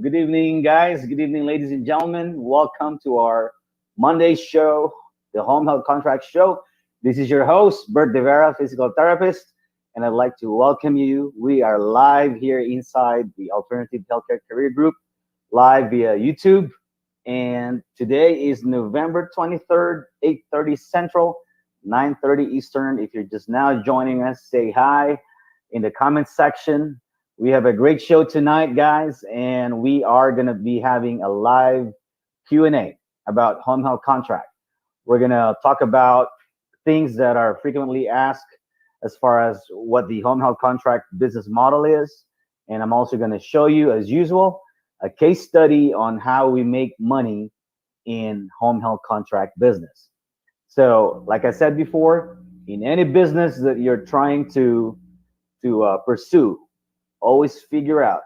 Good evening, guys. Good evening, ladies and gentlemen. Welcome to our Monday show, the Home Health Contract Show. This is your host, Bert, physical therapist, and I'd like to welcome you. We are live here inside the Alternative Healthcare Career Group, live via YouTube. And today is November 23rd, 8:30 Central, 9:30 Eastern. If you're just now joining us, say hi in the comments section. We have a great show tonight, guys, and we are going to be having a live Q&A about home health contract. We're going to talk about things that are frequently asked as far as what the home health contract business model is. And I'm also going to show you, as usual, a case study on how we make money in home health contract business. So, like I said before, in any business that you're trying to pursue, always figure out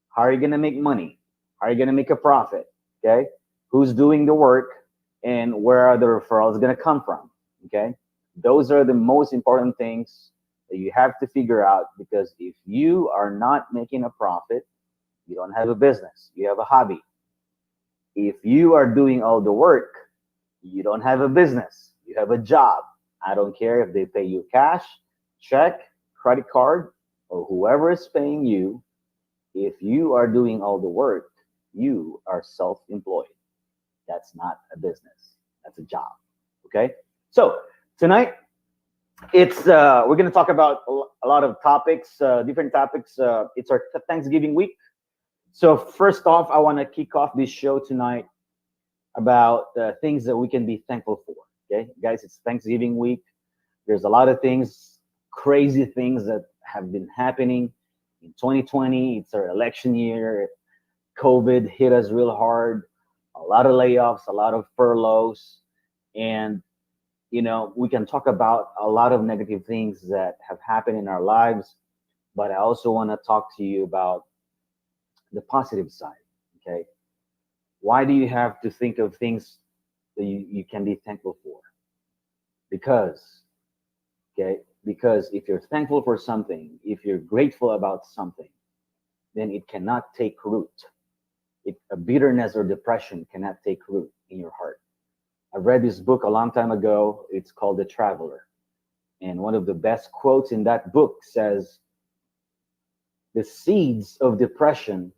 how are you going to make money, how are you going to make a profit, okay? Who's doing the work, and where are the referrals going to come from, okay? Those are the most important things that you have to figure out, because if you are not making a profit, you don't have a business, you have a hobby. If you are doing all the work, you don't have a business, you have a job. I don't care if they pay you cash, check, credit card, or whoever is paying you. If you are doing all the work, you are self-employed. That's not a business, that's a job, okay? So tonight, it's we're going to talk about a lot of topics, different topics. It's our Thanksgiving week. So first off, I want to kick off this show tonight about things that we can be thankful for, okay? Guys, it's Thanksgiving week. There's a lot of things, crazy things that have been happening in 2020. It's our election year. COVID hit us real hard. A lot of layoffs, a lot of furloughs, and we can talk about a lot of negative things that have happened in our lives. But I also want to talk to you about the positive side. Okay, why do you have to think of things that you can be thankful for? Because if you're thankful for something, if you're grateful about something, then it cannot take root. A bitterness or depression cannot take root in your heart. I read this book a long time ago. It's called The Traveler. And one of the best quotes in that book says, "The seeds of depression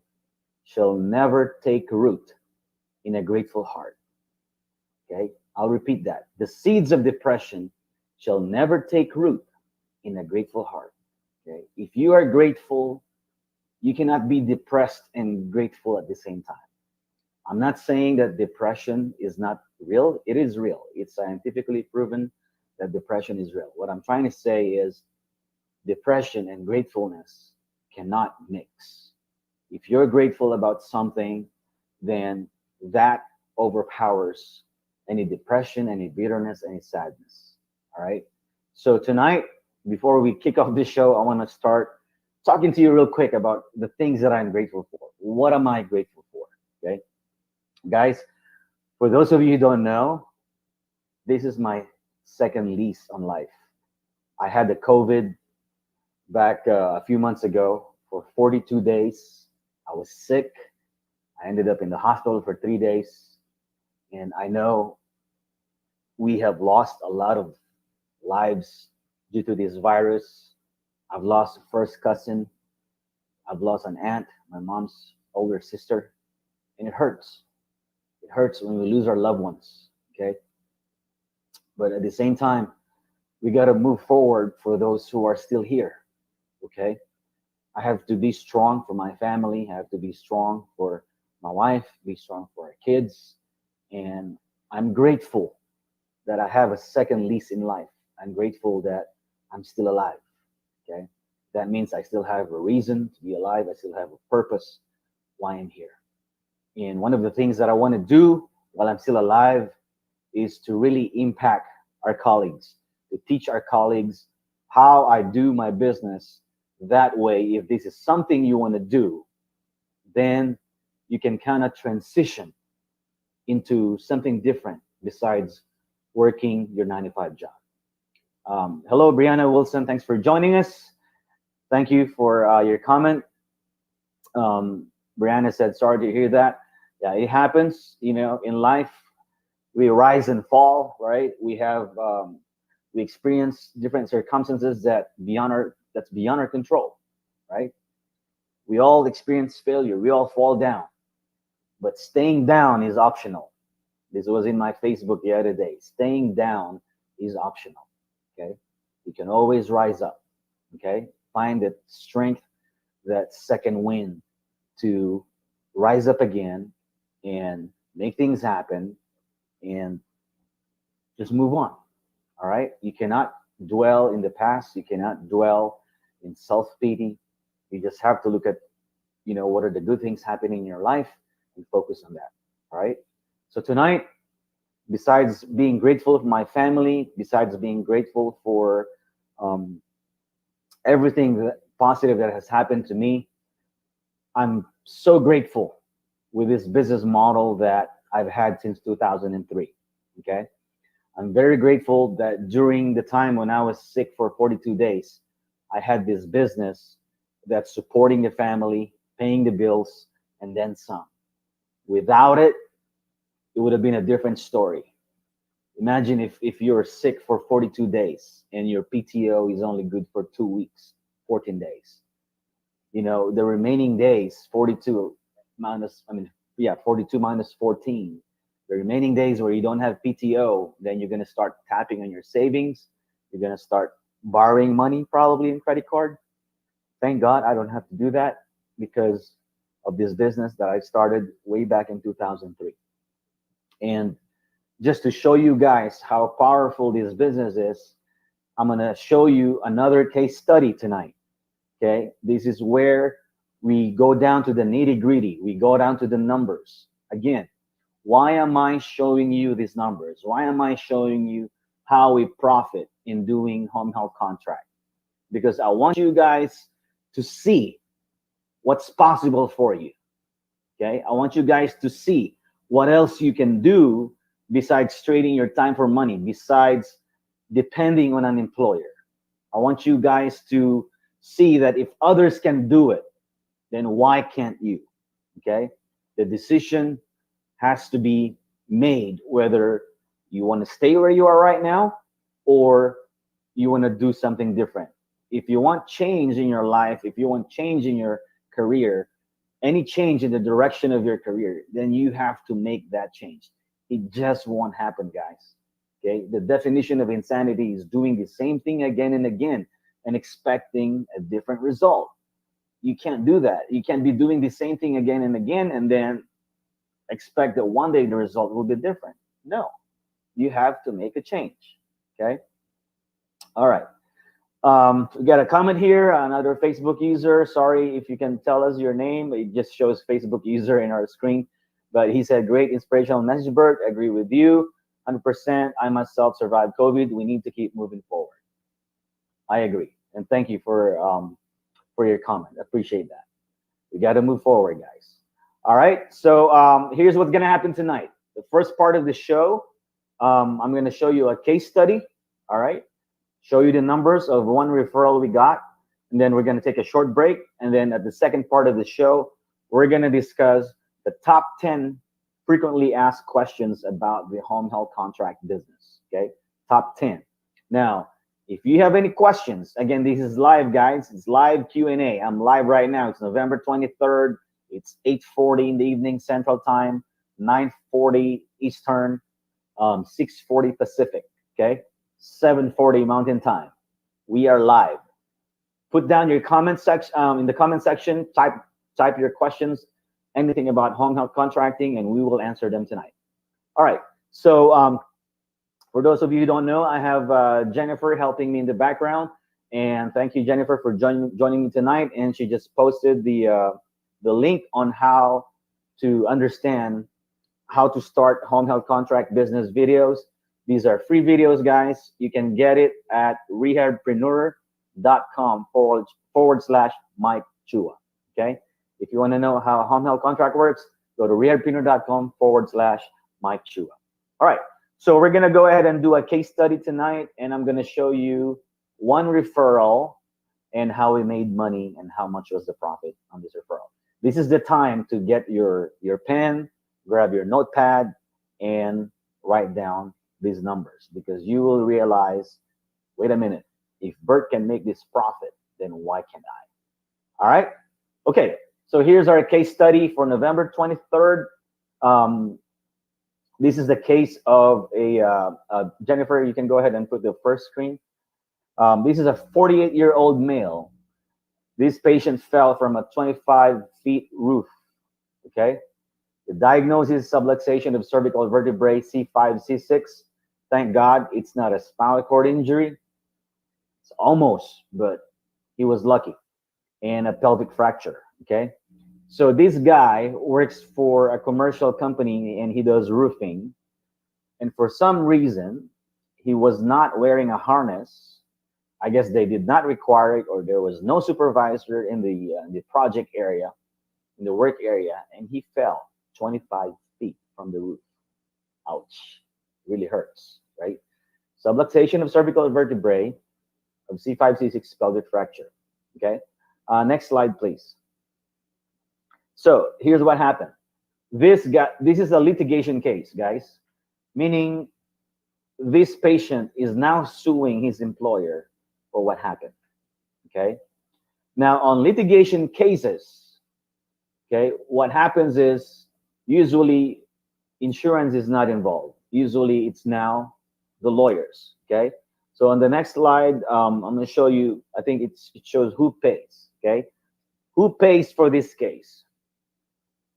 shall never take root in a grateful heart." Okay, I'll repeat that. The seeds of depression shall never take root in a grateful heart. Okay, if you are grateful, you cannot be depressed and grateful at the same time. I'm not saying that depression is not real. It is real. It's scientifically proven that depression is real. What I'm trying to say is depression and gratefulness cannot mix. If you're grateful about something, then that overpowers any depression, any bitterness, any sadness. All right. So tonight, before we kick off this show, I want to start talking to you real quick about the things that I'm grateful for. What am I grateful for? Okay. Guys, for those of you who don't know, this is my second lease on life. I had the COVID back a few months ago for 42 days. I was sick. I ended up in the hospital for 3 days. And I know we have lost a lot of lives due to this virus. I've lost a first cousin. I've lost an aunt, my mom's older sister. And it hurts. It hurts when we lose our loved ones, okay? But at the same time, we got to move forward for those who are still here, okay? I have to be strong for my family. I have to be strong for my wife, be strong for our kids. And I'm grateful that I have a second lease in life. I'm grateful that I'm still alive, okay? That means I still have a reason to be alive. I still have a purpose why I'm here. And one of the things that I want to do while I'm still alive is to really impact our colleagues, to teach our colleagues how I do my business. That way, if this is something you want to do, then you can kind of transition into something different besides working your 9-to-5 job. Hello, Breanna Wilson. Thanks for joining us. Thank you for your comment. Breanna said, sorry to hear that. Yeah, it happens. In life, we rise and fall, right? We experience different circumstances that's beyond our control, right? We all experience failure. We all fall down, but staying down is optional. This was in my Facebook the other day. Staying down is optional. Okay, you can always rise up. Okay, find that strength, that second wind to rise up again and make things happen and just move on. All right, you cannot dwell in the past. You cannot dwell in self pity. You just have to look at what are the good things happening in your life and focus on that. All right. So tonight, besides being grateful for my family, besides being grateful for um, everything positive that has happened to me, I'm so grateful with this business model that I've had since 2003. Okay. I'm very grateful that during the time when I was sick for 42 days, I had this business that's supporting the family, paying the bills, and then some. Without it, it would have been a different story. Imagine if you're sick for 42 days and your PTO is only good for 2 weeks, 14 days. The remaining days, 42 minus, 42 minus 14, the remaining days where you don't have PTO, then you're going to start tapping on your savings. You're going to start borrowing money probably in credit card. Thank God I don't have to do that because of this business that I started way back in 2003. And just to show you guys how powerful this business is, I'm going to show you another case study tonight. Okay. This is where we go down to the nitty gritty. We go down to the numbers. Again, why am I showing you these numbers? Why am I showing you how we profit in doing home health contract? Because I want you guys to see what's possible for you. Okay. I want you guys to see what else you can do besides trading your time for money, besides depending on an employer. I want you guys to see that if others can do it, then why can't you? Okay. The decision has to be made whether you want to stay where you are right now or you want to do something different. If you want change in your life, if you want change in your career, any change in the direction of your career, then you have to make that change. It just won't happen, guys. Okay. The definition of insanity is doing the same thing again and again and expecting a different result. You can't do that. You can't be doing the same thing again and again and then expect that one day the result will be different. No, you have to make a change. Okay. All right. We got a comment here, another Facebook user. Sorry if you can tell us your name. It just shows Facebook user in our screen. But he said, great inspirational message, Bert. I agree with you. 100%. I myself survived COVID. We need to keep moving forward. I agree. And thank you for your comment. I appreciate that. We got to move forward, guys. All right. So here's what's going to happen tonight. The first part of the show, I'm going to show you a case study. All right. Show you the numbers of one referral we got. And then we're going to take a short break. And then at the second part of the show, we're going to discuss the top 10 frequently asked questions about the home health contract business. Okay. Top 10. Now, if you have any questions, again, this is live, guys. It's live Q&A. I'm live right now. It's November 23rd. It's 8:40 in the evening Central Time, 9:40 Eastern, 6:40 Pacific, okay? 7:40 Mountain Time. We are live. Put down your comment section in the comment section. Type your questions, anything about home health contracting, and we will answer them tonight. All right. So for those of you who don't know, I have Jennifer helping me in the background, and thank you, Jennifer, for joining me tonight. And she just posted the link on how to understand how to start home health contract business videos. These are free videos, guys. You can get it at rehabpreneur.com /Mike Chua. Okay. If you want to know how home health contract works, go to rehabpreneur.com /Mike Chua. All right. So we're going to go ahead and do a case study tonight, and I'm going to show you one referral and how we made money and how much was the profit on this referral. This is the time to get your pen, grab your notepad, and write down these numbers, because you will realize, wait a minute, if Bert can make this profit, then why can't I? All right. Okay. So here's our case study for November 23rd. This is the case of Jennifer. You can go ahead and put the first screen. This is a 48-year-old male. This patient fell from a 25-feet roof. Okay. The diagnosis: subluxation of cervical vertebrae C5, C6. Thank God it's not a spinal cord injury. It's almost, but he was lucky. And a pelvic fracture. Okay. So this guy works for a commercial company and he does roofing. And for some reason, he was not wearing a harness. I guess they did not require it, or there was no supervisor in the project area, in the work area, and he fell 25 feet from the roof. Ouch. Really hurts, right? Subluxation of cervical vertebrae of C5, C6, pelvic fracture. Okay. Next slide, please. So here's what happened. This is a litigation case, guys, meaning this patient is now suing his employer for what happened. Okay. Now, on litigation cases, okay, what happens is usually insurance is not involved. Usually it's now the lawyers. Okay. So on the next slide, I'm going to show you, I think it shows who pays. Okay. Who pays for this case?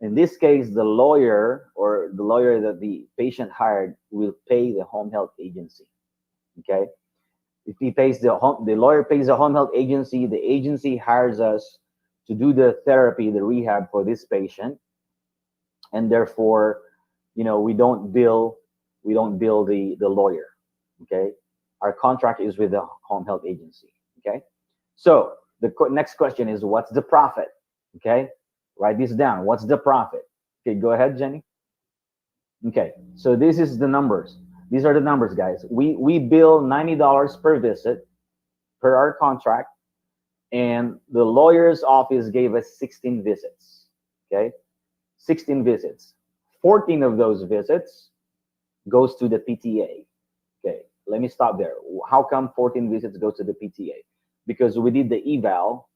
In this case, the lawyer, or the lawyer that the patient hired, will pay the home health agency. Okay. If he pays the lawyer pays the home health agency, the agency hires us to do the therapy, the rehab for this patient, and therefore, we don't bill the lawyer. Okay. Our contract is with the home health agency. Okay. So the next question is, what's the profit? Okay. Write this down. What's the profit? Okay, go ahead, Jenny. Okay, so this is the numbers. These are the numbers, guys. We bill $90 per visit per our contract, and the lawyer's office gave us 16 visits. Okay, 16 visits. 14 of those visits goes to the PTA. Okay, let me stop there. How come 14 visits goes to the PTA? Because we did the eval,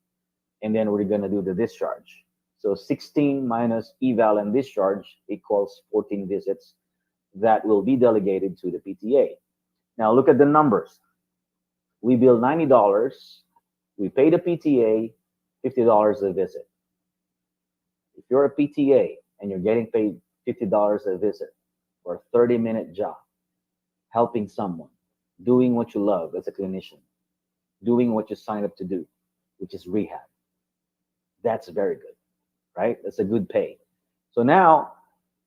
and then we're gonna do the discharge. So 16 minus eval and discharge equals 14 visits that will be delegated to the PTA. Now look at the numbers. We bill $90. We pay the PTA $50 a visit. If you're a PTA and you're getting paid $50 a visit for a 30-minute job, helping someone, doing what you love as a clinician, doing what you signed up to do, which is rehab, that's very good. Right? That's a good pay. So now,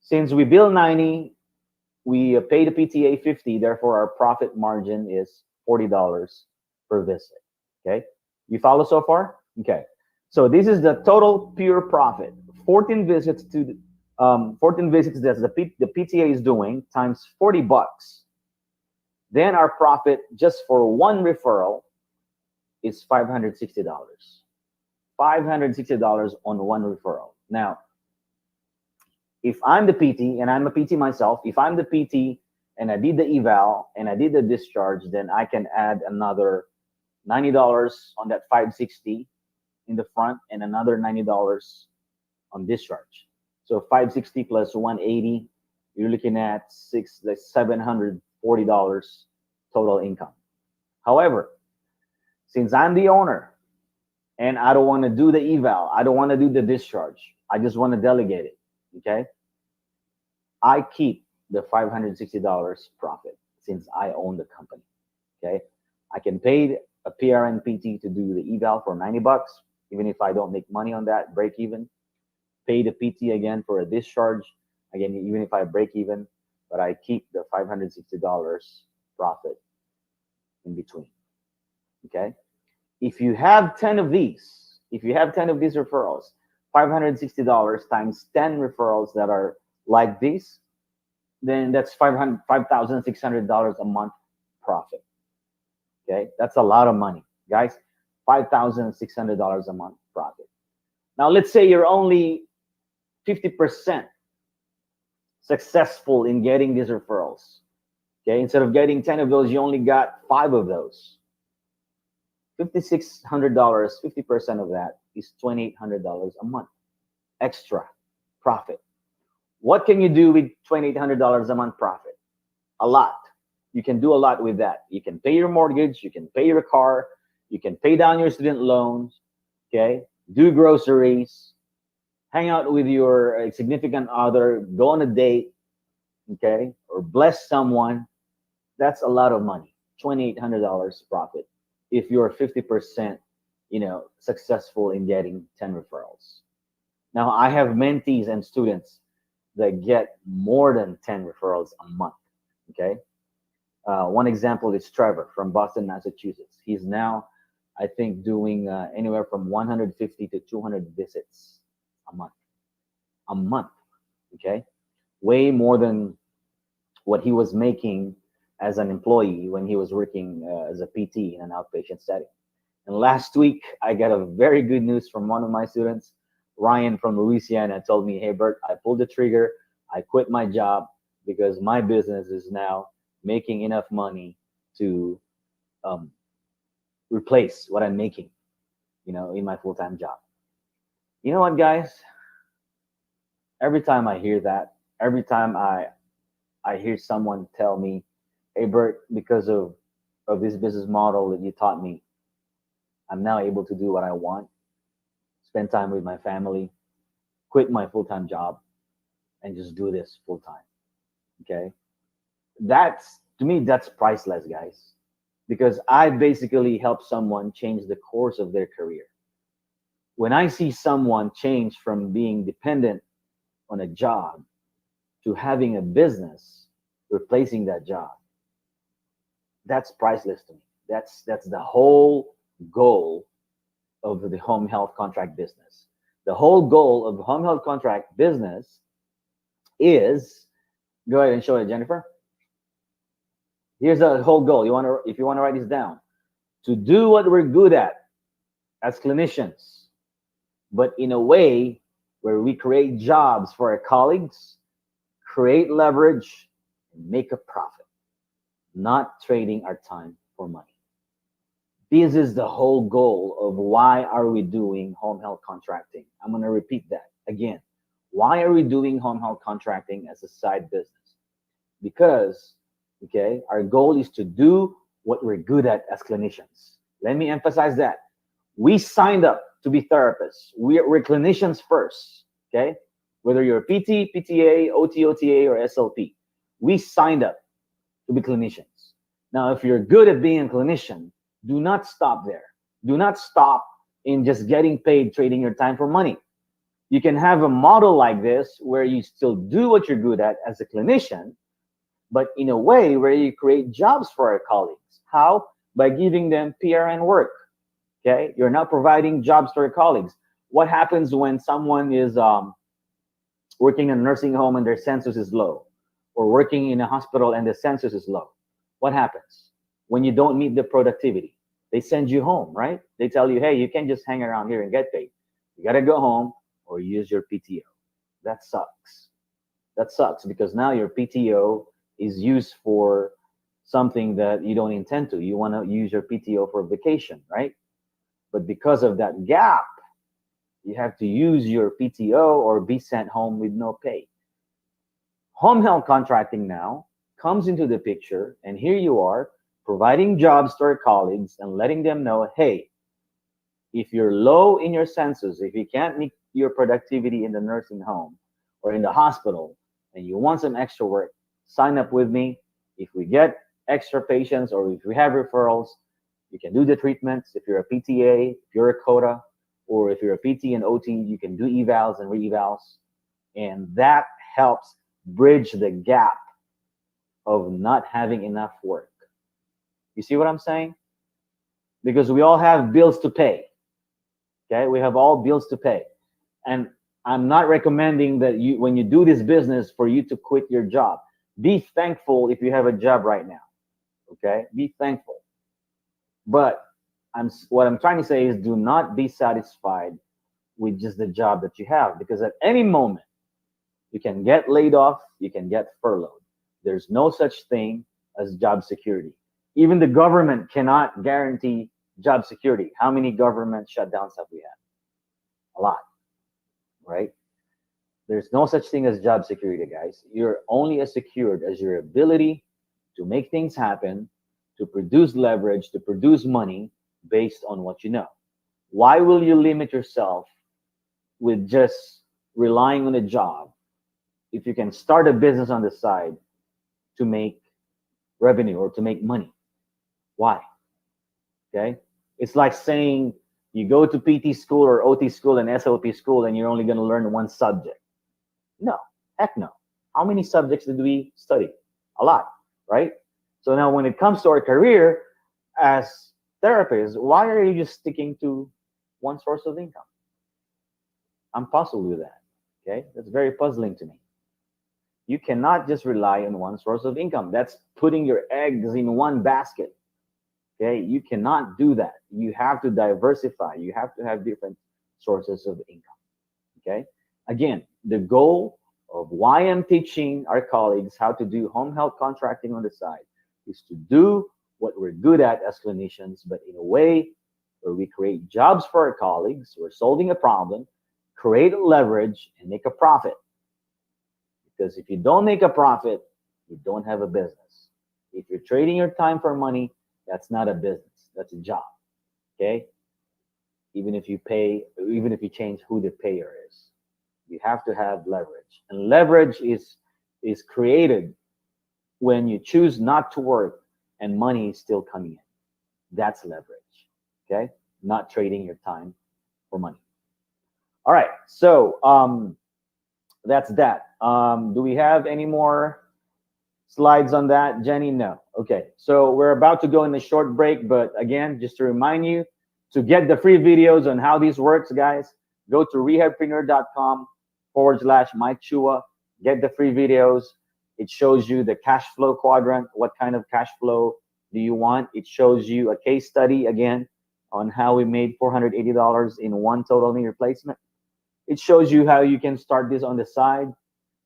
since we bill 90, we pay the PTA 50, therefore our profit margin is $40 per visit. Okay? You follow so far? Okay. So this is the total pure profit. 14 visits that the PTA is doing times $40. Then our profit just for one referral is $560. $560 on one referral. Now, if I'm the PT, and I'm a PT myself, if I'm the PT and I did the eval and I did the discharge, then I can add another $90 on that $560 in the front and another $90 on discharge. So $560 plus $180, you're looking at $740 total income. However, since I'm the owner, and I don't want to do the eval, I don't want to do the discharge, I just want to delegate it, okay? I keep the $560 profit since I own the company, okay? I can pay a PRN PT to do the eval for $90, even if I don't make money on that, break even. Pay the PT again for a discharge, again, even if I break even, but I keep the $560 profit in between, okay? If you have 10 of these, referrals, $560 times 10 referrals that are like this, then that's $5,600 a month profit. Okay, that's a lot of money, guys. $5,600 a month profit. Now, let's say you're only 50% successful in getting these referrals. Okay, instead of getting 10 of those, you only got 5 of those. $5,600, 50% of that is $2,800 a month extra profit. What can you do with $2,800 a month profit? A lot. You can do a lot with that. You can pay your mortgage, you can pay your car, you can pay down your student loans, okay? Do groceries, hang out with your significant other, go on a date, okay? Or bless someone. That's a lot of money. $2,800 profit if you're 50%, successful in getting 10 referrals. Now, I have mentees and students that get more than 10 referrals a month, okay? One example is Trevor from Boston, Massachusetts. He's now, I think, doing anywhere from 150 to 200 visits a month. A month, okay? Way more than what he was making as an employee when he was working as a PT in an outpatient setting. And last week, I got a very good news from one of my students, Ryan from Louisiana, told me, hey, Bert, I pulled the trigger. I quit my job because my business is now making enough money to replace what I'm making, in my full-time job. You know what, guys? Every time I hear that, every time I hear someone tell me, hey, Bert, because of this business model that you taught me, I'm now able to do what I want, spend time with my family, quit my full-time job, and just do this full-time, okay? To me, that's priceless, guys, because I basically help someone change the course of their career. When I see someone change from being dependent on a job to having a business replacing that job, that's priceless to me. That's the whole goal of the home health contract business. The whole goal of the home health contract business is, go ahead and show it, Jennifer. Here's the whole goal. If you want to write this down, to do what we're good at as clinicians, but in a way where we create jobs for our colleagues, create leverage, and make a profit, not trading our time for money. This is the whole goal of why are we doing home health contracting. I'm going to repeat that again. Why are we doing home health contracting as a side business? Because, okay, our goal is to do what we're good at as clinicians. Let me emphasize that. We signed up to be therapists. We're clinicians first, okay? Whether you're a PT, PTA, OT, OTA, or SLP, we signed up to be clinicians. Now, if you're good at being a clinician, do not stop there. Do not stop in just getting paid, trading your time for money. You can have a model like this where you still do what you're good at as a clinician, but in a way where you create jobs for our colleagues. How? By giving them PRN work. Okay, you're now providing jobs to our colleagues. What happens when someone is working in a nursing home and their census is low, or working in a hospital and the census is low? What happens when you don't meet the productivity? They send you home, right? They tell you, hey, you can't just hang around here and get paid. You got to go home or use your PTO. That sucks. That sucks because now your PTO is used for something that you don't intend to. You want to use your PTO for vacation, right? But because of that gap, you have to use your PTO or be sent home with no pay. Home health contracting now comes into the picture, and here you are providing jobs to our colleagues and letting them know, hey, if you're low in your census, if you can't meet your productivity in the nursing home or in the hospital, and you want some extra work, sign up with me. If we get extra patients or if we have referrals, you can do the treatments. If you're a PTA, if you're a COTA, or if you're a PT and OT, you can do evals and re-evals. And that helps bridge the gap of not having enough work. You see what I'm saying? Because we all have bills to pay. Okay, we have all bills to pay. And I'm not recommending that you, when you do this business, for you to quit your job. Be thankful if you have a job right now. Okay, be thankful. But what I'm trying to say is, do not be satisfied with just the job that you have, because at any moment you can get laid off, you can get furloughed. There's no such thing as job security. Even the government cannot guarantee job security. How many government shutdowns have we had? A lot, right? There's no such thing as job security, guys. You're only as secured as your ability to make things happen, to produce leverage, to produce money based on what you know. Why will you limit yourself with just relying on a job if you can start a business on the side to make revenue or to make money? Why? Okay? It's like saying you go to PT school or OT school and SLP school and you're only going to learn one subject. No, heck no. How many subjects did we study? A lot, right? So now when it comes to our career as therapists, why are you just sticking to one source of income? I'm puzzled with that, okay? That's very puzzling to me. You cannot just rely on one source of income. That's putting your eggs in one basket, okay? You cannot do that. You have to diversify. You have to have different sources of income, okay? Again, the goal of why I'm teaching our colleagues how to do home health contracting on the side is to do what we're good at as clinicians, but in a way where we create jobs for our colleagues, we're solving a problem, create leverage, and make a profit. Because if you don't make a profit, you don't have a business. If you're trading your time for money, that's not a business. That's a job, okay? Even if you change who the payer is. You have to have leverage. And leverage is created when you choose not to work and money is still coming in. That's leverage, okay? Not trading your time for money. All right, so that's that. Do we have any more slides on that, Jenny? No. Okay, so we're about to go in a short break, but again, just to remind you, to get the free videos on how this works, guys, go to rehabpreneur.com/Mike Chua. Get the free videos. It shows you the cash flow quadrant. What kind of cash flow do you want? It shows you a case study, again, on how we made $480 in one total knee replacement. It shows you how you can start this on the side.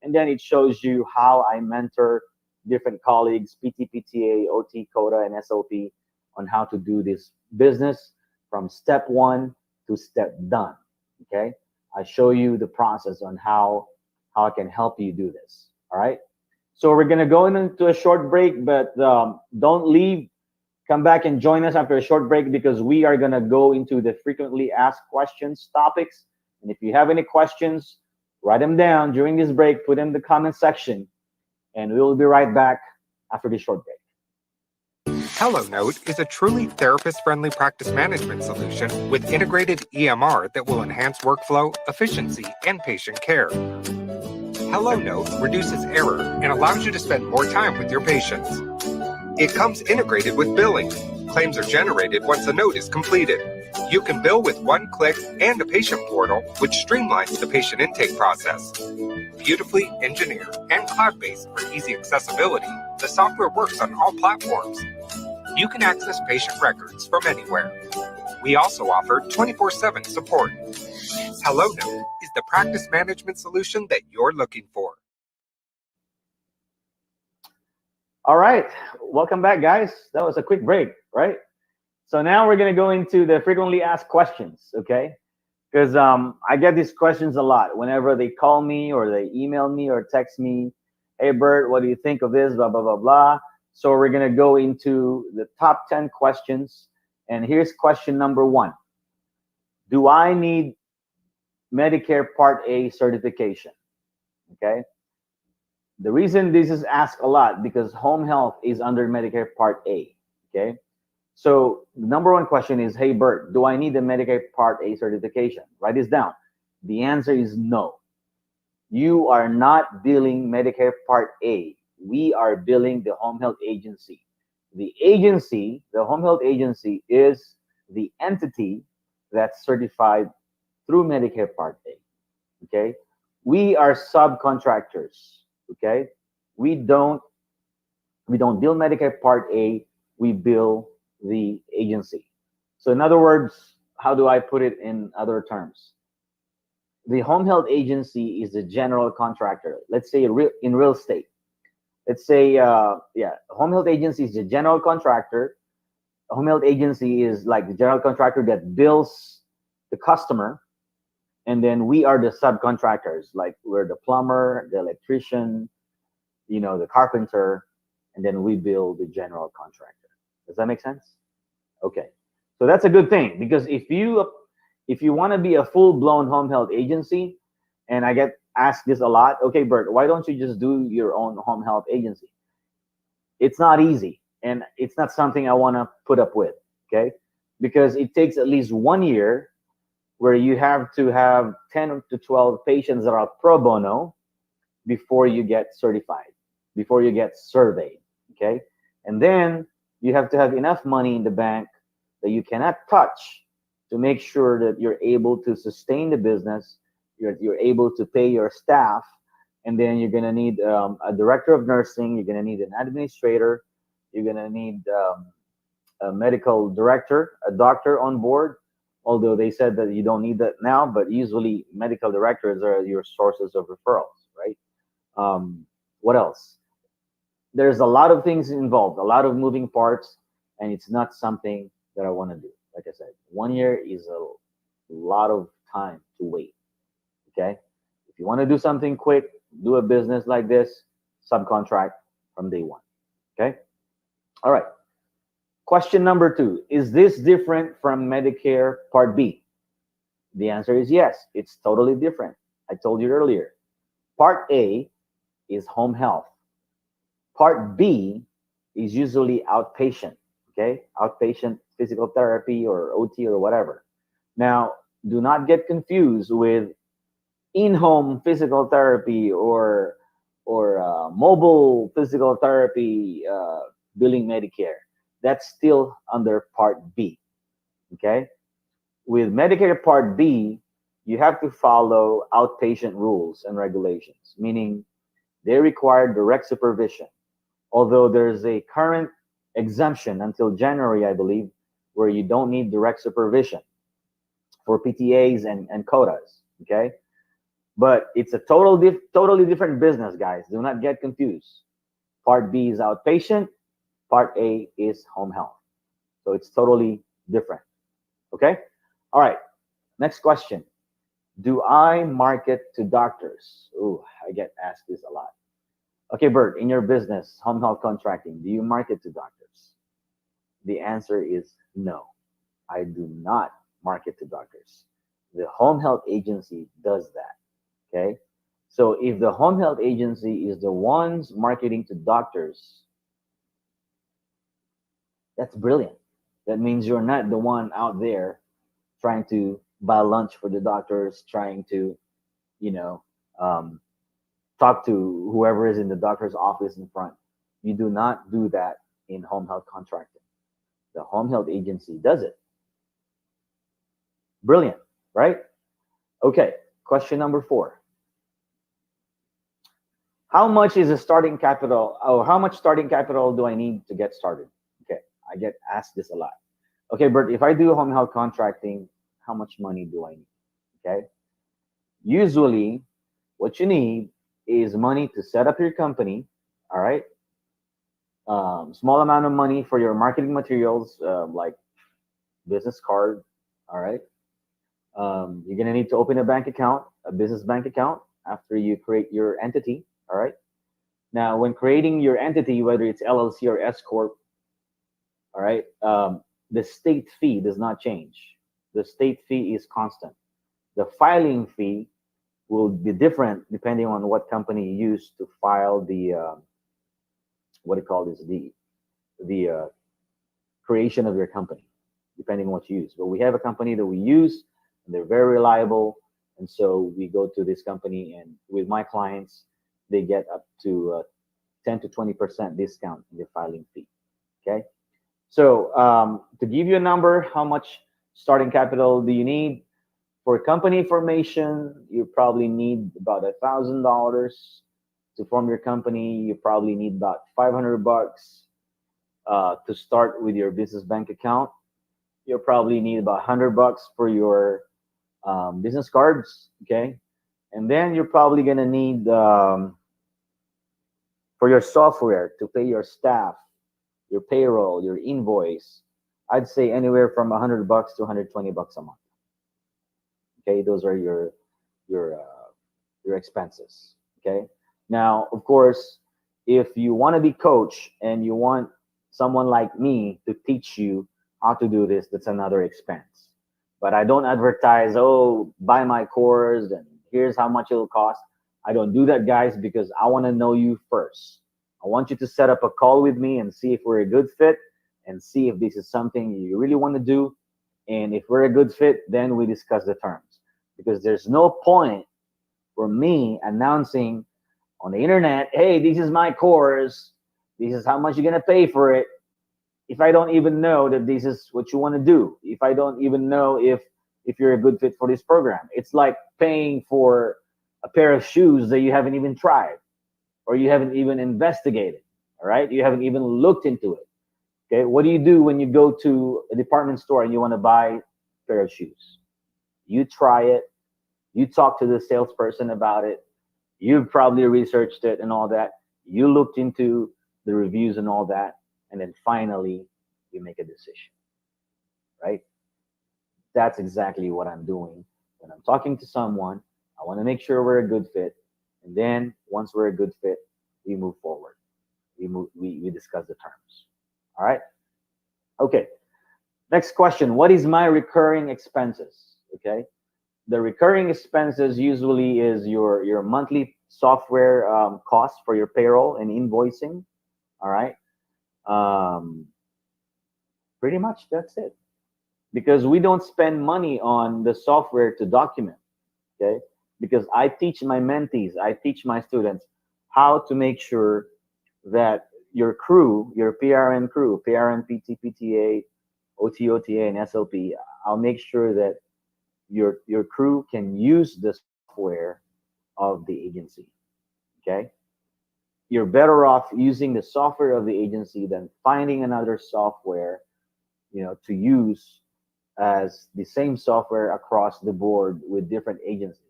And then it shows you how I mentor different colleagues, PT, PTA, OT, CODA, and SLP, on how to do this business from step one to step done, okay? I show you the process on how I can help you do this, all right? So we're gonna go into a short break, but don't leave. Come back and join us after a short break, because we are gonna go into the frequently asked questions topics. And if you have any questions, write them down during this break, put them in the comment section, and we will be right back after this short break. HelloNote is a truly therapist-friendly practice management solution with integrated EMR that will enhance workflow, efficiency, and patient care. HelloNote reduces error and allows you to spend more time with your patients. It comes integrated with billing. Claims are generated once a note is completed. You can bill with one click and a patient portal, which streamlines the patient intake process. Beautifully engineered and cloud-based for easy accessibility, the software works on all platforms. You can access patient records from anywhere. We also offer 24/7 support. HelloNote is the practice management solution that you're looking for. All right, welcome back, guys. That was a quick break, right? So now we're gonna go into the frequently asked questions, okay? Because I get these questions a lot whenever they call me or they email me or text me. Hey, Bert, what do you think of this? Blah, blah, blah, blah. So we're gonna go into the top 10 questions. And here's question number 1. Do I need Medicare Part A certification? Okay. The reason this is asked a lot, because home health is under Medicare Part A, okay? So the number 1 question is, hey, Bert, do I need the Medicare Part A certification? Write this down. The answer is no. You are not billing Medicare Part A. We are billing the home health agency. The agency, the home health agency, is the entity that's certified through Medicare Part A, okay? We are subcontractors, okay? We don't bill Medicare Part A, we bill the agency. So in other words, how do I put it in other terms? the home health agency is the general contractor. Let's say in real estate. Let's say, home health agency is the general contractor. A home health agency is like the general contractor that bills the customer, and then we are the subcontractors. Like we're the plumber, the electrician, the carpenter, and then we bill the general contractor. Does that make sense? Okay, so that's a good thing, because if you want to be a full-blown home health agency, and I get asked this a lot, okay, Bert, why don't you just do your own home health agency? It's not easy, and it's not something I want to put up with, okay? Because it takes at least 1 year where you have to have 10 to 12 patients that are pro bono before you get certified, before you get surveyed, okay? And then you have to have enough money in the bank that you cannot touch to make sure that you're able to sustain the business, you're able to pay your staff, and then you're going to need a director of nursing, you're going to need an administrator, you're going to need a medical director, a doctor on board, although they said that you don't need that now, but usually medical directors are your sources of referrals, right? What else? There's a lot of things involved, a lot of moving parts, and it's not something that I want to do. Like I said, 1 year is a lot of time to wait, okay? If you want to do something quick, do a business like this, subcontract from day one, okay? All right. Question number 2, is this different from Medicare Part B? The answer is yes, it's totally different. I told you earlier, Part A is home health. Part B is usually outpatient, okay? Outpatient physical therapy or OT or whatever. Now, do not get confused with in-home physical therapy or mobile physical therapy billing Medicare. That's still under Part B, okay? With Medicare Part B, you have to follow outpatient rules and regulations, meaning they require direct supervision. Although there's a current exemption until January, I believe, where you don't need direct supervision for PTAs and quotas, okay? But it's a totally different business, guys. Do not get confused. Part B is outpatient. Part A is home health. So it's totally different, okay? All right, next question. Do I market to doctors? Ooh, I get asked this a lot. Okay, Bert, in your business, home health contracting, do you market to doctors? The answer is no. I do not market to doctors. The home health agency does that, okay? So if the home health agency is the ones marketing to doctors, that's brilliant. That means you're not the one out there trying to buy lunch for the doctors, trying to, talk to whoever is in the doctor's office in front. You do not do that in home health contracting. The home health agency does it. Brilliant, right? Okay, question number 4. How much is a starting capital, or how much starting capital do I need to get started? Okay, I get asked this a lot. Okay, Bert, if I do home health contracting, how much money do I need? Okay, usually what you need is money to set up your company, all right? Small amount of money for your marketing materials, like business card, all right? You're gonna need to open a bank account, a business bank account, after you create your entity, all right? Now, when creating your entity, whether it's LLC or S Corp, all right, the state fee does not change. The state fee is constant. The filing fee will be different depending on what company you use to file the the creation of your company, depending on what you use. But we have a company that we use, and they're very reliable, and so we go to this company, and with my clients, they get up to 10 to 20% discount in the filing fee. Okay, so to give you a number, how much starting capital do you need? For company formation, you probably need about $1,000 to form your company. You probably need about $500 to start with your business bank account. You'll probably need about $100 for your business cards, okay? And then you're probably gonna need for your software to pay your staff, your payroll, your invoice. I'd say anywhere from $100 to $120 a month. Okay, those are your your expenses. Okay. Now, of course, if you want to be coach and you want someone like me to teach you how to do this, that's another expense. But I don't advertise, oh, buy my course and here's how much it'll cost. I don't do that, guys, because I want to know you first. I want you to set up a call with me and see if we're a good fit and see if this is something you really want to do. And if we're a good fit, then we discuss the terms. Because there's no point for me announcing on the internet, hey, this is my course, this is how much you're gonna pay for it, if I don't even know that this is what you want to do, if I don't even know if you're a good fit for this program. It's like paying for a pair of shoes that you haven't even tried or you haven't even investigated. All right, you haven't even looked into it. Okay, what do you do when you go to a department store and you want to buy a pair of shoes? You try it, you talk to the salesperson about it, you've probably researched it and all that, you looked into the reviews and all that, and then finally you make a decision, right? That's exactly what I'm doing when I'm talking to someone. I want to make sure we're a good fit, and then once we're a good fit, we move forward. We discuss the terms. All right. Okay. Next question. What is my recurring expenses? Okay. The recurring expenses usually is your monthly software cost for your payroll and invoicing. All right. Pretty much that's it. Because we don't spend money on the software to document. Okay. Because I teach my mentees, I teach my students how to make sure that your crew, your PRN crew, PRN, PT, PTA, OT, OTA, and SLP, I'll make sure that your crew can use the software of the agency. Okay, you're better off using the software of the agency than finding another software, to use as the same software across the board with different agencies.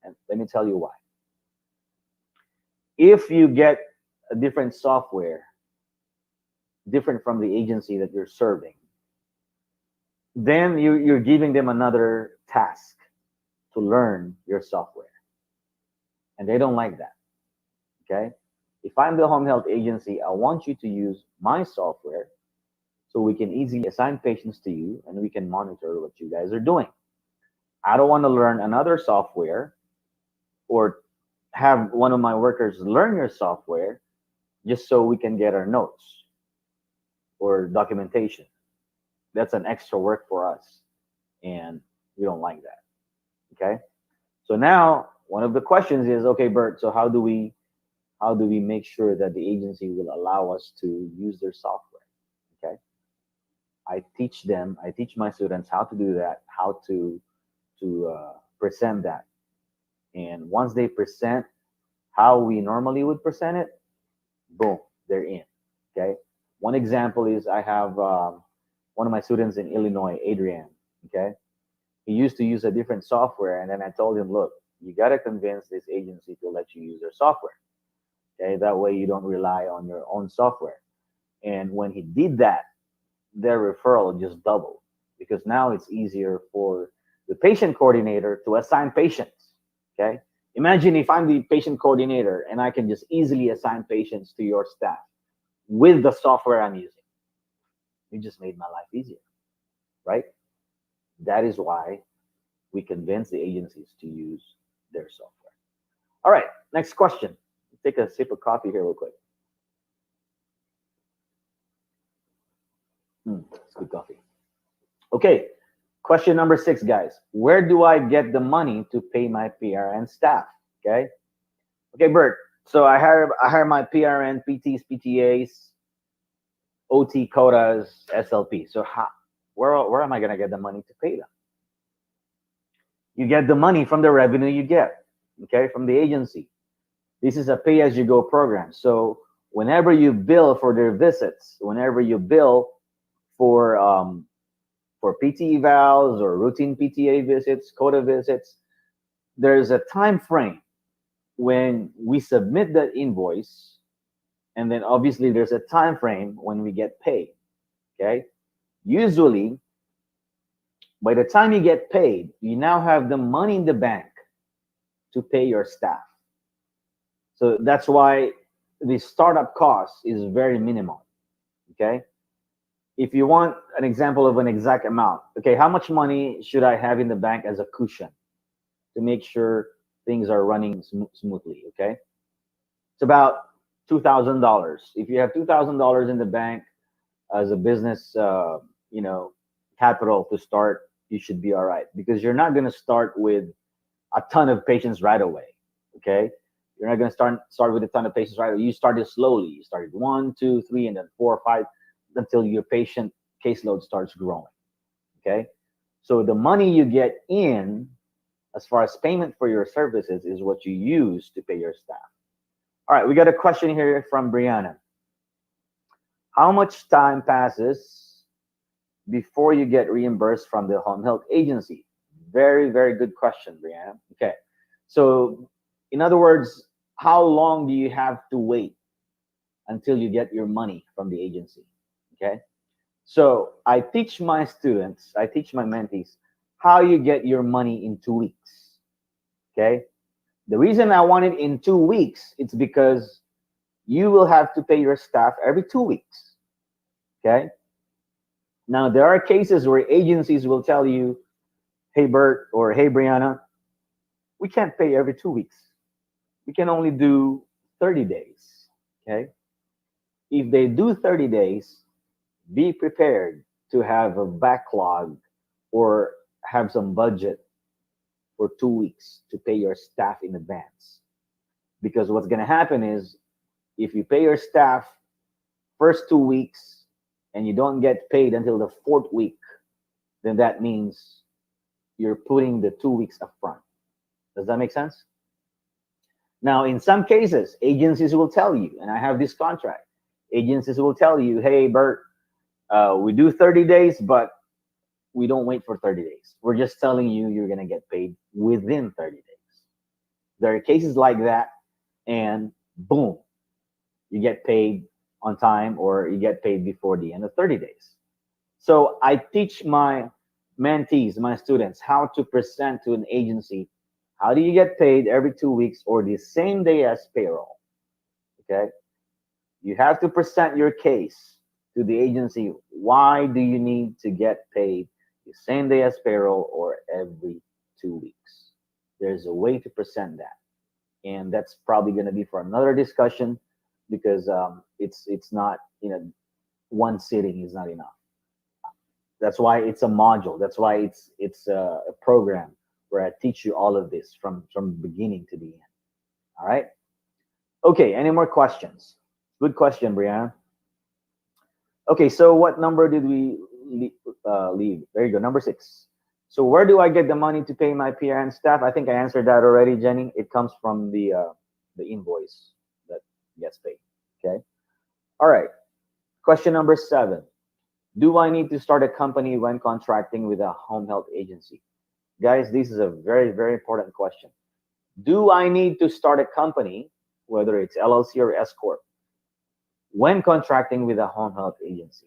And let me tell you why. If you get a different software, different from the agency that you're serving, then you're giving them another task to learn your software. And they don't like that. Okay? If I'm the home health agency, I want you to use my software so we can easily assign patients to you and we can monitor what you guys are doing. I don't want to learn another software or have one of my workers learn your software just so we can get our notes or documentation. That's an extra work for us, and we don't like that. Okay, so now one of the questions is, okay, Bert, so how do we make sure that the agency will allow us to use their software? Okay, I teach my students how to do that, how to present that, and once they present how we normally would present it, boom, they're in. Okay, one example is I have one of my students in Illinois, Adrian. Okay, he used to use a different software, and then I told him, look, you got to convince this agency to let you use their software. Okay, that way you don't rely on your own software. And when he did that, their referral just doubled because now it's easier for the patient coordinator to assign patients. Okay, imagine if I'm the patient coordinator and I can just easily assign patients to your staff with the software I'm using. You just made my life easier, right? That is why we convince the agencies to use their software. All right, next question. Take a sip of coffee here real quick. It's good coffee. Okay, question number 6, guys. Where do I get the money to pay my PRN staff? Okay, Bert. So I hire my PRN, PTs, PTAs, OT quotas, SLP. So where am I gonna get the money to pay them? You get the money from the revenue you get, okay, from the agency. This is a pay-as-you-go program. So whenever you bill for their visits, whenever you bill for for PT evals or routine PTA visits, quota visits, there's a time frame when we submit that invoice, and then obviously there's a time frame when we get paid. Okay, usually by the time you get paid, you now have the money in the bank to pay your staff. So that's why the startup cost is very minimal. Okay, if you want an example of an exact amount, okay, how much money should I have in the bank as a cushion to make sure things are running smoothly? Okay, it's about $2,000. If you have $2,000 in the bank as a business, capital to start, you should be all right, because you're not going to start with a ton of patients right away. Okay, you're not going to start with a ton of patients right away. You started slowly. You started 1, 2, 3, and then 4, 5, until your patient caseload starts growing. Okay, so the money you get in as far as payment for your services is what you use to pay your staff. All right, we got a question here from Breanna. How much time passes before you get reimbursed from the home health agency? Very, very good question, Breanna. Okay, so in other words, how long do you have to wait until you get your money from the agency? Okay, so I teach my students, I teach my mentees how you get your money in 2 weeks. Okay, the reason I want it in 2 weeks, it's because you will have to pay your staff every 2 weeks. Okay, now there are cases where agencies will tell you, hey Bert or hey Breanna, we can't pay every 2 weeks. We can only do 30 days. Okay, if they do 30 days, be prepared to have a backlog or have some budget for 2 weeks to pay your staff in advance. Because what's going to happen is, if you pay your staff first 2 weeks and you don't get paid until the 4th week, then that means you're putting the 2 weeks up front. Does that make sense? Now, in some cases, agencies will tell you, and I have this contract, agencies will tell you, hey, Bert, we do 30 days, but we don't wait for 30 days. We're just telling you you're going to get paid within 30 days. There are cases like that, and boom, you get paid on time, or you get paid before the end of 30 days. So I teach my mentees, my students, how to present to an agency. How do you get paid every 2 weeks or the same day as payroll? Okay, you have to present your case to the agency. Why do you need to get paid the same day as payroll or every 2 weeks? There's a way to present that, and that's probably going to be for another discussion, because it's not, one sitting is not enough. That's why it's a module. That's why it's a program where I teach you all of this from beginning to the end. All right. Okay. Any more questions? Good question, Breanna. Okay. So what number did we leave? There you go. Number 6. So where do I get the money to pay my PRN staff? I think I answered that already, Jenny. It comes from the invoice that gets paid. Okay. All right. Question number 7. Do I need to start a company when contracting with a home health agency? Guys, this is a very, very important question. Do I need to start a company, whether it's LLC or S Corp, when contracting with a home health agency?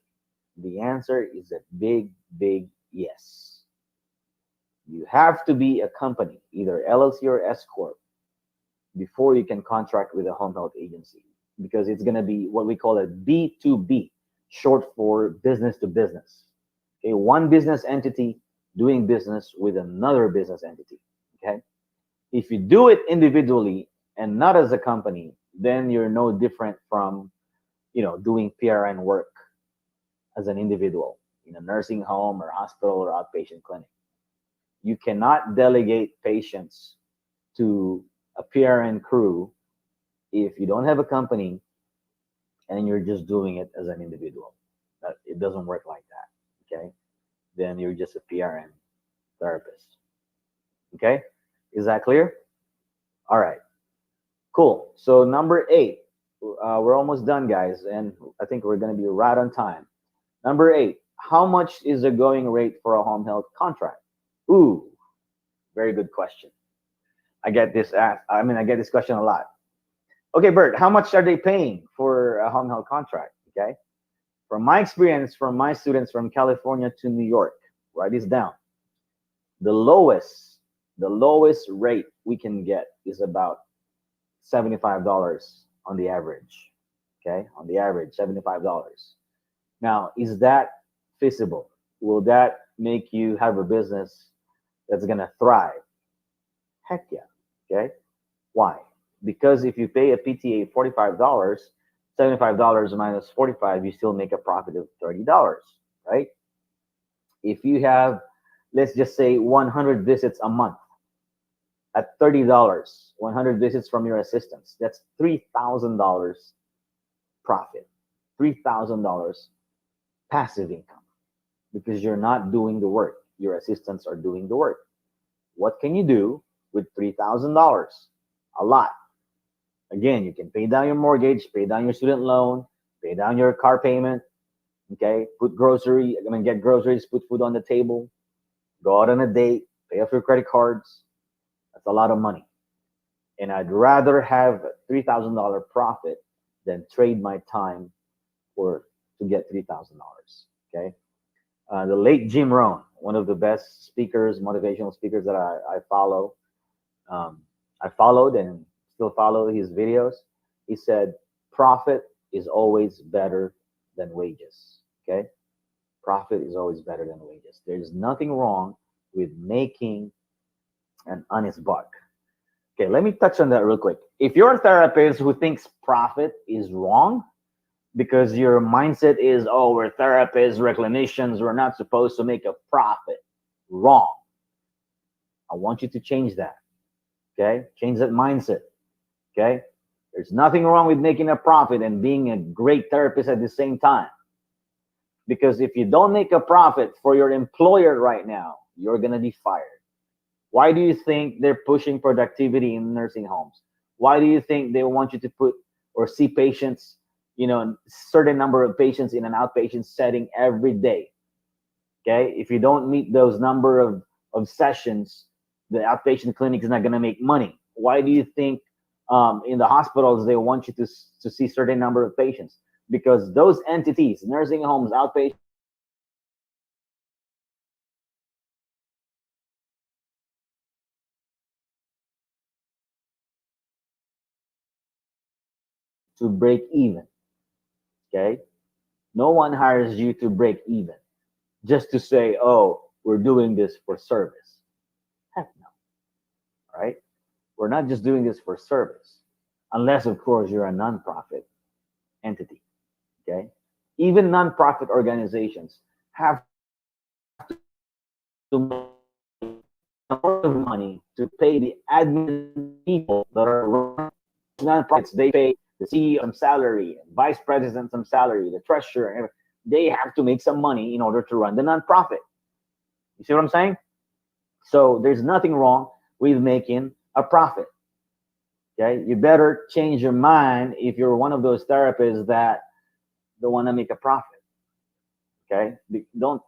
The answer is a big, big yes. You have to be a company, either LLC or S Corp, before you can contract with a home health agency, because it's going to be what we call a B2B, short for business to business. Okay, one business entity doing business with another business entity. Okay, if you do it individually and not as a company, then you're no different from, doing PRN work as an individual in a nursing home or hospital or outpatient clinic. You cannot delegate patients to a PRN crew if you don't have a company and you're just doing it as an individual. It doesn't work like that. Okay, then you're just a PRN therapist. Okay, is that clear? All right, cool. So number 8, we're almost done, guys, and I think we're going to be right on time. Number 8, how much is the going rate for a home health contract? Ooh, very good question. I get this question a lot. Okay, Bert, how much are they paying for a home health contract? Okay. From my experience, from my students from California to New York, write this down. The lowest rate we can get is about $75 on the average. Okay, on the average, $75. Now, is that feasible? Will that make you have a business that's gonna thrive? Heck yeah. Okay. Why? Because if you pay a PTA $45, $75 minus 45, you still make a profit of $30, right? If you have, let's just say 100 visits a month at $30, 100 visits from your assistants, that's $3,000 profit, $3,000 passive income, because you're not doing the work. Your assistants are doing the work. What can you do with $3,000? A lot. Again, you can pay down your mortgage, pay down your student loan, pay down your car payment, okay? Get groceries, put food on the table, go out on a date, pay off your credit cards. That's a lot of money. And I'd rather have $3,000 profit than trade my time to get $3,000, okay? The late Jim Rohn, one of the best speakers, motivational speakers that I follow. I followed and still follow his videos. He said, profit is always better than wages, okay? Profit is always better than wages. There's nothing wrong with making an honest buck. Okay, let me touch on that real quick. If you're a therapist who thinks profit is wrong because your mindset is, oh, we're therapists, we're clinicians, we're not supposed to make a profit. Wrong. I want you to change that. Okay, change that mindset. Okay, there's nothing wrong with making a profit and being a great therapist at the same time. Because if you don't make a profit for your employer right now, you're gonna be fired. Why do you think they're pushing productivity in nursing homes? Why do you think they want you to put or see patients, certain number of patients in an outpatient setting every day? Okay, if you don't meet those number of sessions, the outpatient clinic is not going to make money. Why do you think in the hospitals they want you to see certain number of patients? Because those entities, nursing homes, outpatient, to break even. Okay, no one hires you to break even just to say, oh, we're doing this for service. Heck no. All right, we're not just doing this for service, unless of course you're a nonprofit entity. Okay, even nonprofit organizations have to make a lot of money to pay the admin people that are running nonprofits. They pay the CEO some salary, vice president some salary, the treasurer. They have to make some money in order to run the nonprofit. You see what I'm saying? So there's nothing wrong with making a profit. Okay, you better change your mind if you're one of those therapists that don't want to make a profit. Okay, don't.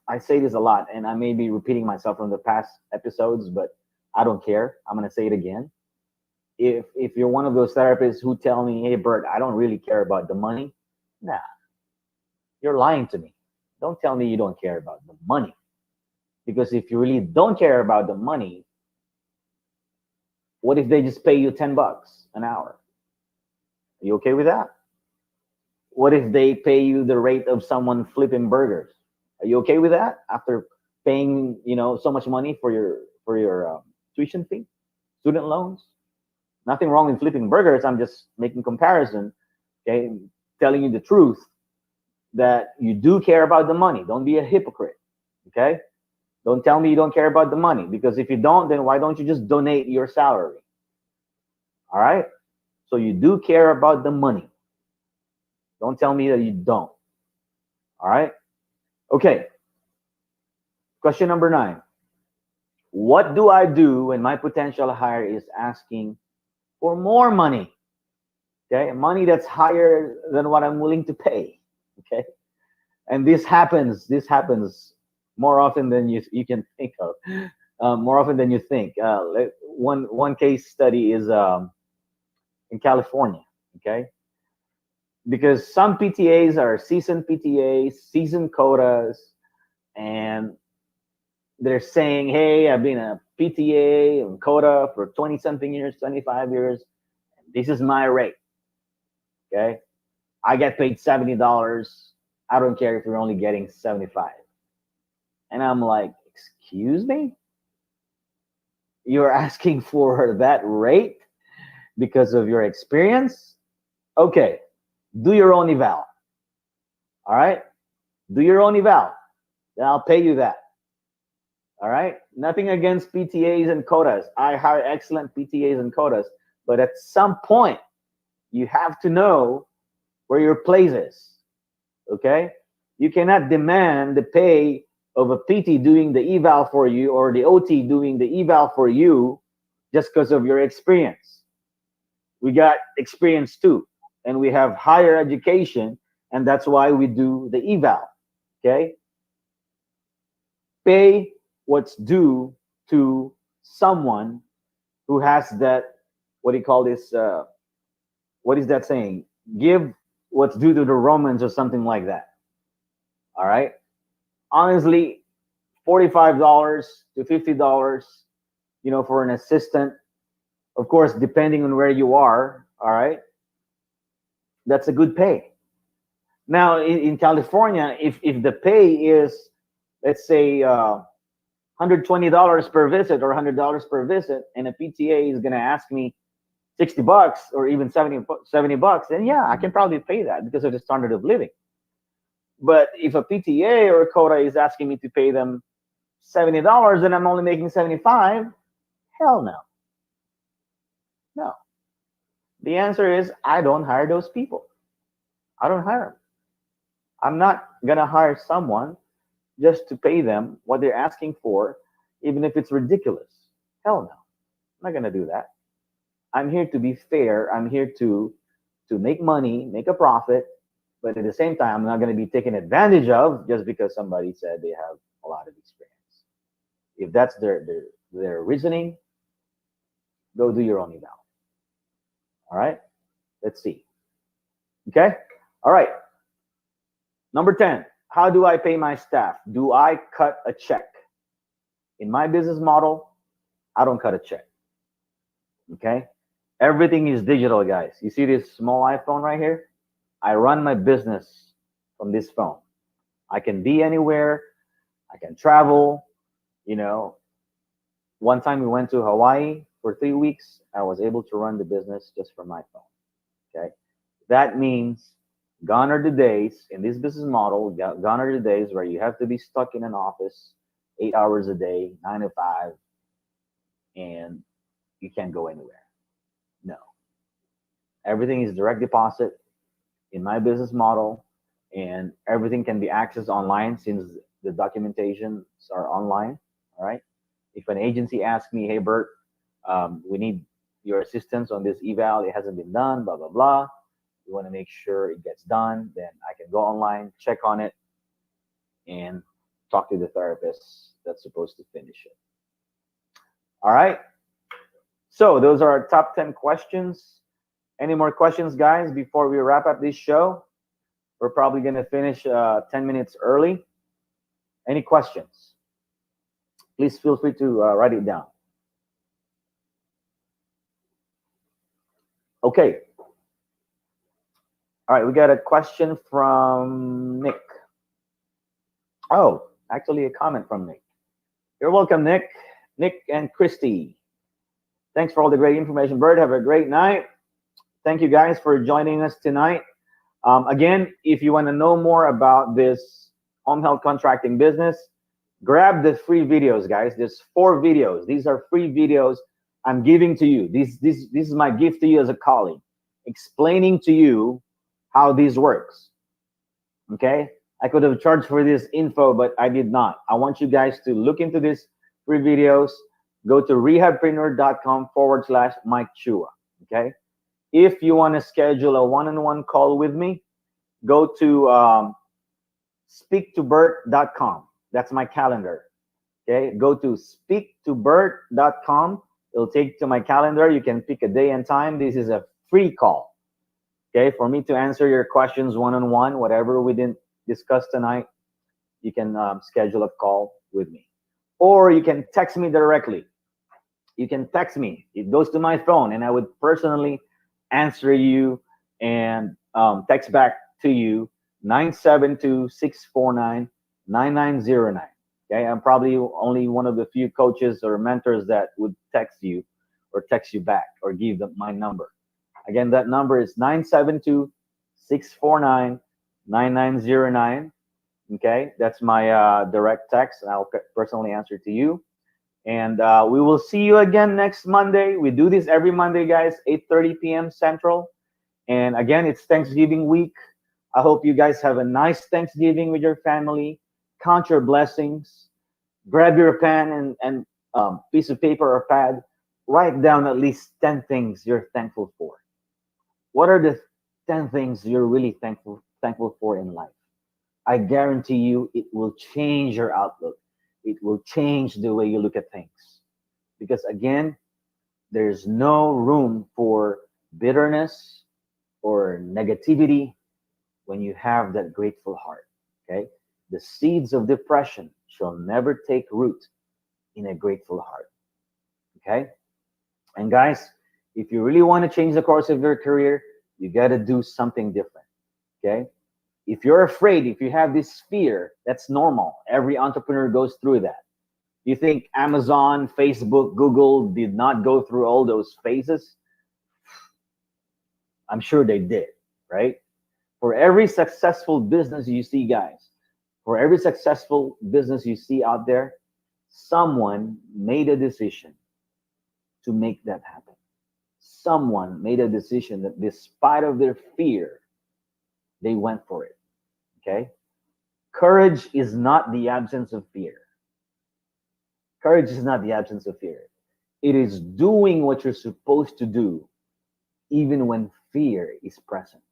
I say this a lot, and I may be repeating myself from the past episodes, but I don't care. I'm gonna say it again. If you're one of those therapists who tell me, "Hey, Bert, I don't really care about the money," nah, you're lying to me. Don't tell me you don't care about the money, because if you really don't care about the money, what if they just pay you $10 an hour? Are you okay with that? What if they pay you the rate of someone flipping burgers? Are you okay with that? After paying, so much money for your tuition fee, student loans? Nothing wrong with flipping burgers. I'm just making comparison, okay? Telling you the truth that you do care about the money. Don't be a hypocrite, okay? Don't tell me you don't care about the money, because if you don't, then why don't you just donate your salary? All right? So you do care about the money. Don't tell me that you don't. All right? Okay. Question number 9. What do I do when my potential hire is asking for more money? Okay, money that's higher than what I'm willing to pay. Okay, And this happens more often than you can think of, more often than you think. One case study is in California, okay? Because some PTAs are seasoned PTAs, seasoned quotas, and they're saying, hey, I've been a PTA and quota for 20 something years, 25 years. This is my rate. Okay. I get paid $70. I don't care if you're only getting 75. And I'm like, excuse me? You're asking for that rate because of your experience? Okay. Do your own eval. All right. Do your own eval. Then I'll pay you that. All right. Nothing against PTAs and quotas. I hire excellent PTAs and quotas. But at some point, you have to know where your place is. Okay. You cannot demand the pay of a PT doing the eval for you or the OT doing the eval for you just because of your experience. We got experience too, and we have higher education, and that's why we do the eval. Okay. Pay what's due to someone who has that, what do you call this? What is that saying? Give what's due to the Romans or something like that. All right. Honestly, $45 to $50, for an assistant, of course, depending on where you are. All right. That's a good pay. Now, in California, if the pay is, let's say, $120 per visit or $100 per visit, and a PTA is going to ask me $60 or even 70 bucks, then yeah, I can probably pay that because of the standard of living. But if a PTA or a quota is asking me to pay them $70 and I'm only making 75, hell no. No. The answer is I don't hire those people. I don't hire them. I'm not going to hire someone just to pay them what they're asking for, even if it's ridiculous. Hell no. I'm not going to do that. I'm here to be fair. I'm here to make money, make a profit, but at the same time, I'm not going to be taken advantage of just because somebody said they have a lot of experience. If that's their reasoning, go do your own eval. All right? Let's see. Okay? All right. Number 10, how do I pay my staff? Do I cut a check? In my business model, I don't cut a check. Okay? Everything is digital, guys. You see this small iPhone right here? I run my business from this phone. I can be anywhere. I can travel. One time we went to Hawaii for 3 weeks. I was able to run the business just from my phone. Okay? That means gone are the days in this business model, gone are the days where you have to be stuck in an office 8 hours a day, 9 to 5, and you can't go anywhere. No. Everything is direct deposit in my business model, and everything can be accessed online since the documentations are online. All right. If an agency asks me, hey, Bert, we need your assistance on this eval, it hasn't been done, blah, blah, blah. We want to make sure it gets done, then I can go online, check on it, and talk to the therapist that's supposed to finish it. All right. So those are our top 10 questions. Any more questions, guys, before we wrap up this show? We're probably going to finish 10 minutes early. Any questions? Please feel free to write it down. Okay. All right, we got a question from Nick. Oh, actually a comment from Nick. You're welcome, Nick. Nick and Christy. Thanks for all the great information, Bert. Have a great night. Thank you guys for joining us tonight. Again, if you want to know more about this home health contracting business, grab the free videos, guys. There's 4 videos. These are free videos I'm giving to you. This is my gift to you as a colleague, explaining to you how this works. Okay? I could have charged for this info, but I did not. I want you guys to look into these free videos. Go to rehabpreneur.com/Mike Chua. Okay? If you want to schedule a one-on-one call with me, go to speaktobert.com. That's my calendar. Okay, go to speaktobert.com. It'll take you to my calendar. You can pick a day and time. This is a free call. Okay, for me to answer your questions one-on-one, whatever we didn't discuss tonight, you can schedule a call with me. Or you can text me directly. You can text me. It goes to my phone, and I would personally answer you and text back to you 972-649-9909. Okay, I'm probably only one of the few coaches or mentors that would text you or text you back or give them my number. Again, that number is 972-649-9909. Okay, that's my direct text, and I'll personally answer to you. And we will see you again next Monday. We do this every Monday, guys, 8:30 p.m. Central. And again, it's Thanksgiving week. I hope you guys have a nice Thanksgiving with your family. Count your blessings. Grab your pen and piece of paper or pad. Write down at least 10 things you're thankful for. What are the 10 things you're really thankful for in life? I guarantee you it will change your outlook. It will change the way you look at things. Because again, there's no room for bitterness or negativity when you have that grateful heart. Okay? The seeds of depression shall never take root in a grateful heart. Okay? And guys, if you really want to change the course of your career, you got to do something different. Okay? If you're afraid, if you have this fear, that's normal. Every entrepreneur goes through that. You think Amazon, Facebook, Google did not go through all those phases? I'm sure they did, right? For every successful business you see, guys, for every successful business you see out there, someone made a decision to make that happen. Someone made a decision that despite of their fear, they went for it. Okay? Courage is not the absence of fear. Courage is not the absence of fear. It is doing what you're supposed to do, even when fear is present.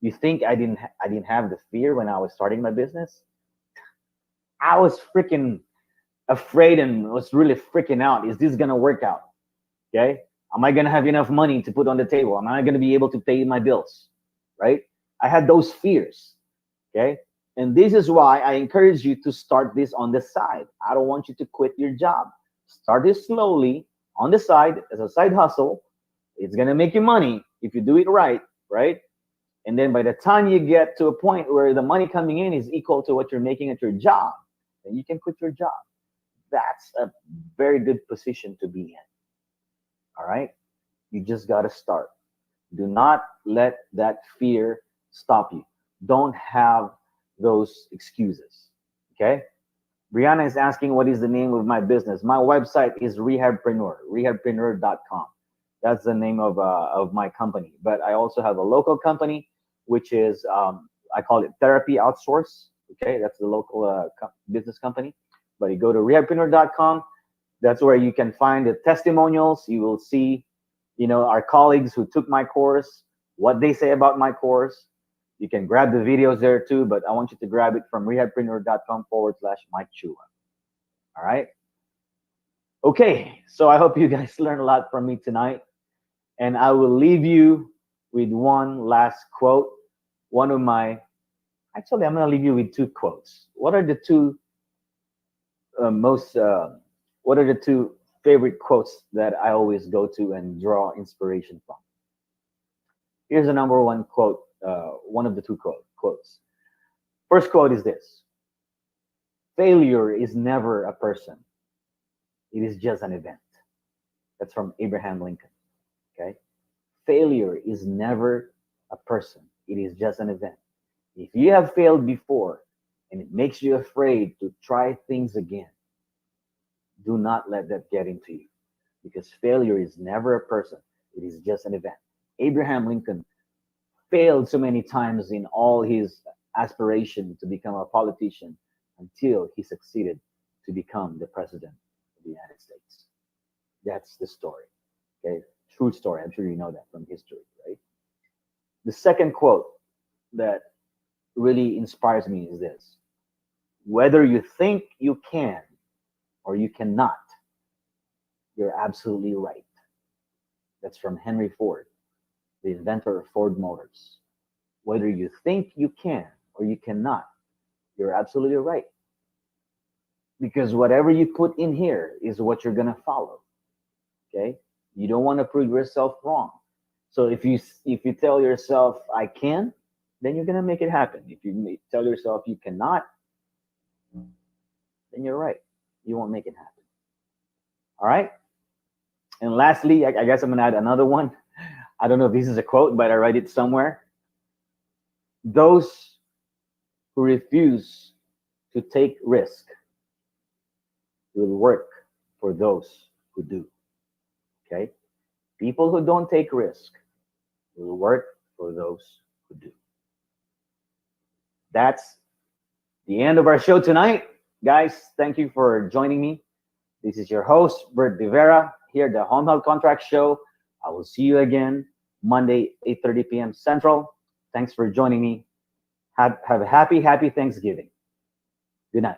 You think I didn't have the fear when I was starting my business? I was freaking afraid and was really freaking out. Is this gonna work out? Okay? Am I gonna have enough money to put on the table? Am I gonna be able to pay my bills? Right? I had those fears. Okay? And this is why I encourage you to start this on the side. I don't want you to quit your job. Start this slowly on the side as a side hustle. It's gonna make you money if you do it right, right? And then by the time you get to a point where the money coming in is equal to what you're making at your job, then you can quit your job. That's a very good position to be in. All right? You just got to start. Do not let that fear stop you. Don't have those excuses. Okay? Breanna is asking what is the name of my business. My website is rehabpreneur.com. That's the name of my company. But I also have a local company, which is, I call it Therapy Outsource. Okay? That's the local business company. But you go to rehabpreneur.com. That's where you can find the testimonials. You will see, our colleagues who took my course, what they say about my course. You can grab the videos there too, but I want you to grab it from rehabpreneur.com/Mike Chua. All right. Okay. So I hope you guys learned a lot from me tonight. And I will leave you with one last quote. I'm going to leave you with two quotes. What are the two what are the two favorite quotes that I always go to and draw inspiration from? Here's the number one quote, one of the two quotes. First quote is this: failure is never a person. It is just an event. That's from Abraham Lincoln. Okay? Failure is never a person. It is just an event. If you have failed before and it makes you afraid to try things again, do not let that get into you, because failure is never a person. It is just an event. Abraham Lincoln failed so many times in all his aspiration to become a politician until he succeeded to become the president of the United States. That's the story. Okay, true story. I'm sure you know that from history, right? The second quote that really inspires me is this: Whether you think you can or you cannot, you're absolutely right. That's from Henry Ford, the inventor of Ford Motors. Whether you think you can or you cannot, you're absolutely right. Because whatever you put in here is what you're going to follow. Okay? You don't want to prove yourself wrong. So if you tell yourself I can, then you're going to make it happen. If you tell yourself you cannot, then you're right. You won't make it happen. All right? And lastly, I guess I'm going to add another one. I don't know if this is a quote, but I read it somewhere. Those who refuse to take risk will work for those who do. Okay? People who don't take risk will work for those who do. That's the end of our show tonight. Guys, thank you for joining me. This is your host, Bert De Vera, here at the Home Health Contract Show. I will see you again Monday, 8:30 p.m. Central. Thanks for joining me. Have a happy Thanksgiving. Good night.